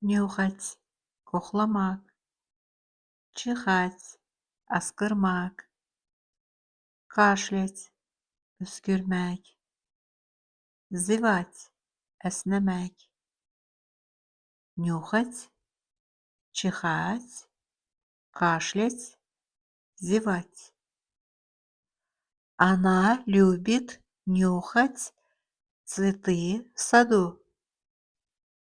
Нюхать, коxlamak, чихать, аскırmak, кашлять, öskürmek, зевать, esnemek, нюхать, чихать, кашлять, зевать. Она любит нюхать цветы в саду.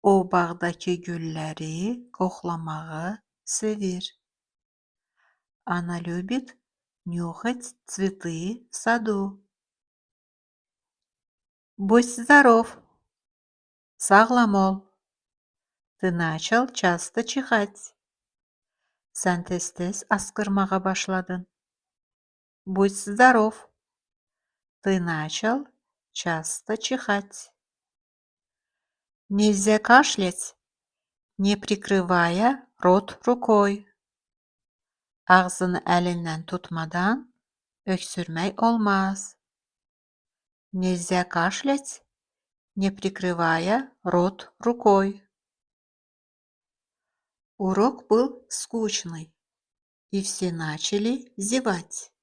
O bağdaki gülleri koxlamağı sevir. Она любит нюхать цветы в саду. Будь здоров. Sağlam ol. Ты начал часто чихать. Sen tez-tez askırmağa başladın. Будь здоров. Ты начал часто чихать. Нельзя кашлять, не прикрывая рот рукой. Ağzını elinden tutmadan öksürmek olmaz. Нельзя кашлять, не прикрывая рот рукой. Урок был скучный, и все начали зевать.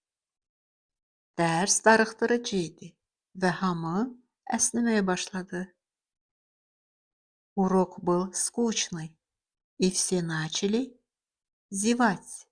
Ders darıxdırıcıydı ve hamı esnemeye başladı. Урок был скучный, и все начали зевать.